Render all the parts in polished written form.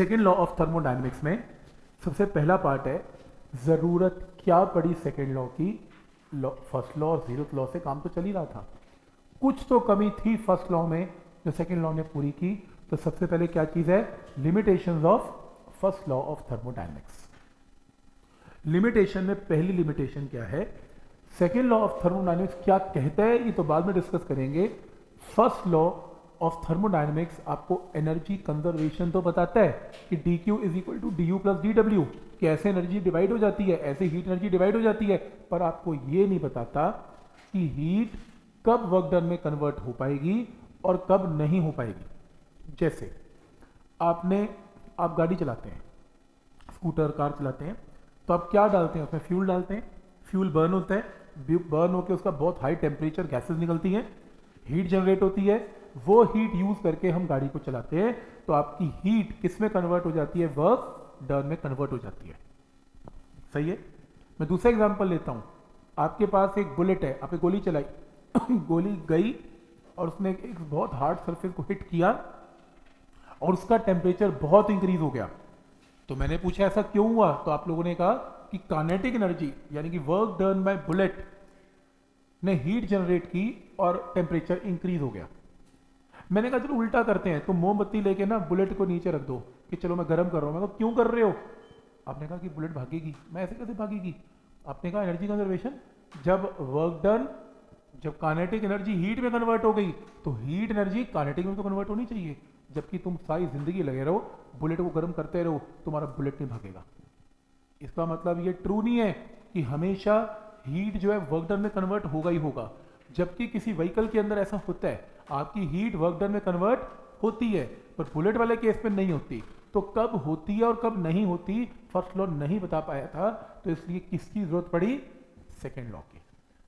Second law of thermodynamics में सबसे पहला पार्ट है ज़रूरत क्या पड़ी सेकेंड लॉ की। फर्स्ट लॉ और जीरोथ लॉ से काम तो चल ही रहा था, कुछ तो कमी थी फर्स्ट लॉ में जो सेकेंड लॉ ने पूरी की। तो सबसे पहले क्या चीज़ है, limitations of first law of thermodynamics. Limitation में पहली लिमिटेशन क्या है, सेकेंड लॉ ऑफ थर्मोडायनेमिक्स क्या कहता है ये तो बाद में डिस्कस करेंगे। फर्स्ट लॉ ऑफ थर्मोडायनेमिक्स आपको एनर्जी कंजर्वेशन तो बताता है कि dq is equal to du plus dw, कि ऐसे एनर्जी डिवाइड हो जाती है, ऐसे हीट एनर्जी डिवाइड हो जाती है, पर आपको ये नहीं बताता कि हीट कब वर्क डन में कन्वर्ट हो पाएगी और कब नहीं हो पाएगी। जैसे आप गाड़ी चलाते हैं, स्कूटर कार चलाते हैं, तो आप क्या डालते हैं उसमें, फ्यूल डालते हैं, फ्यूल बर्न होता है, बर्न होकर उसका बहुत हाई टेम्परेचर गैसेस निकलती हैं, हीट जनरेट होती है, वो हीट यूज करके हम गाड़ी को चलाते हैं। तो आपकी हीट किस में कन्वर्ट हो जाती है, वर्क डन में कन्वर्ट हो जाती है। सही है। मैं दूसरा एग्जांपल लेता हूं, आपके पास एक बुलेट है, आपने गोली चलाई गोली गई और उसने एक बहुत हार्ड सरफेस को हिट किया और उसका टेम्परेचर बहुत इंक्रीज हो गया। तो मैंने पूछा ऐसा क्यों हुआ, तो आप लोगों ने कहा कि काइनेटिक एनर्जी यानी कि वर्क डन बाय बुलेट ने हीट जनरेट की और टेम्परेचर इंक्रीज हो गया। मैंने कहा चलो उल्टा करते हैं, तो मोमबत्ती लेके ना बुलेट को नीचे रख दो कि चलो मैं गर्म कर रहा हूं। मैं कहा क्यों कर रहे हो, आपने कहा कि बुलेट भागेगी। मैं ऐसे कैसे भागेगी, आपने कहा एनर्जी कंजर्वेशन। जब वर्क डन, जब काइनेटिक एनर्जी हीट में कन्वर्ट हो गई तो हीट एनर्जी काइनेटिक में तो कन्वर्ट होनी चाहिए। जबकि तुम सारी जिंदगी लगे रहो बुलेट को गर्म करते रहो, तुम्हारा बुलेट नहीं भागेगा। इसका मतलब ये ट्रू नहीं है कि हमेशा हीट जो है वर्क डन में कन्वर्ट होगा ही होगा। जबकि किसी व्हीकल के अंदर ऐसा होता है, आपकी हीट वर्क डन में कन्वर्ट होती है, पर बुलेट वाले केस में नहीं होती। तो कब होती है और कब नहीं होती फर्स्ट लॉ नहीं बता पाया था, तो इसलिए किसकी जरूरत पड़ी, सेकेंड लॉ की।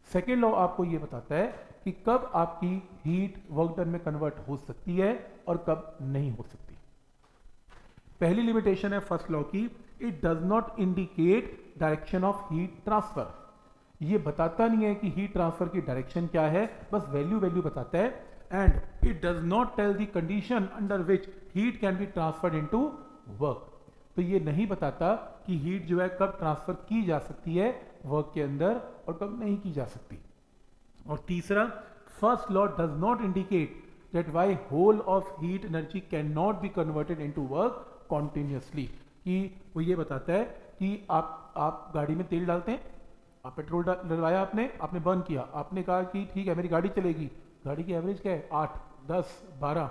सेकेंड लॉ आपको यह बताता है कि कब आपकी हीट वर्क डन में कन्वर्ट हो सकती है और कब नहीं हो सकती। पहली लिमिटेशन है फर्स्ट लॉ की, it does not indicate direction of heat transfer. ये बताता नहीं है कि हीट ट्रांसफर की डायरेक्शन क्या है, बस वैल्यू बताता है। And it does not tell the condition under which heat can be transferred into work. तो ये नहीं बताता कि हीट जो है कब ट्रांसफर की जा सकती है वर्क के अंदर और कब नहीं की जा सकती। और तीसरा, first law does not indicate that why whole of heat energy can not be converted into work continuously. कि वो ये बताता है कि आप गाड़ी में तेल डालते हैं, आप पेट्रोल डलवाया, आपने बर्न किया, आपने कहा कि ठीक है मेरी गाड़ी चलेगी, गाड़ी की एवरेज क्या है 8, 10, 12,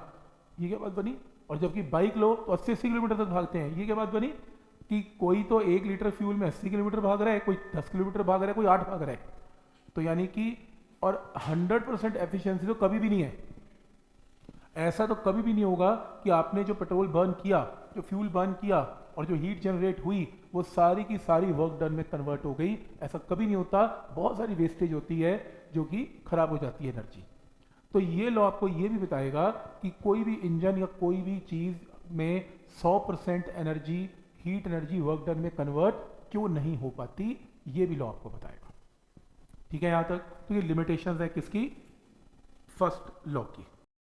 ये क्या बात बनी। और जबकि बाइक लो तो 80-80 किलोमीटर तक भागते हैं, ये क्या बात बनी कि कोई तो 1 लीटर फ्यूल में 80 किलोमीटर भाग रहा है, कोई 10 किलोमीटर भाग रहा है, कोई 8 भाग रहा है। तो यानी कि और 100% एफिशिएंसी तो कभी भी नहीं है। ऐसा तो कभी भी नहीं होगा कि आपने जो पेट्रोल बर्न किया, जो फ्यूल बर्न किया और जो हीट जनरेट हुई वो सारी की सारी वर्क डन में कन्वर्ट हो गई। ऐसा कभी नहीं होता, बहुत सारी वेस्टेज होती है जो कि खराब हो जाती है एनर्जी। तो ये लॉ आपको ये भी बताएगा कि कोई भी इंजन या कोई भी चीज में 100% energy, heat energy work done में कन्वर्ट क्यों नहीं हो पाती, ये भी लॉ आपको बताएगा। ठीक है यहां तक। तो ये लिमिटेशंस है किसकी, फर्स्ट लॉ की।